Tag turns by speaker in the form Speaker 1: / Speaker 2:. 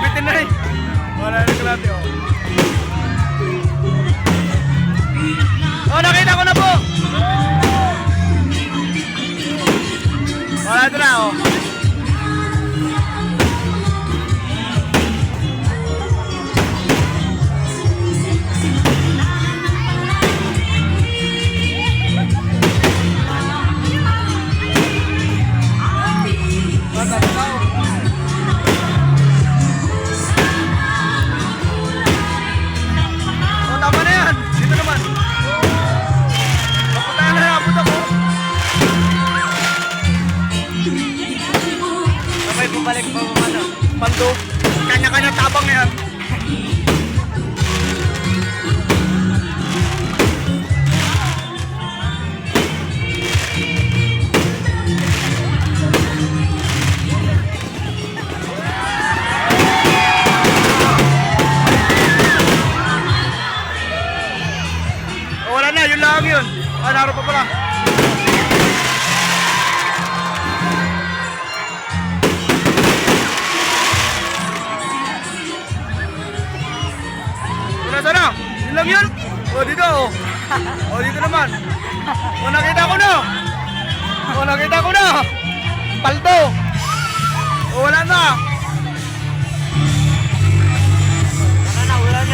Speaker 1: Bitin na eh. Wala na kalate oh. Oh, nakita ko na po. Wala ito na oh.
Speaker 2: Bumalik pa mo ano?
Speaker 1: Pando, kanya-kanya tabang yan. Wala na, yun lang yun. Naroon pa pala. Sana, yun lang yun. O dito oh. O dito naman. O nakita ko na. O nakita ko na. Paldo. O wala na.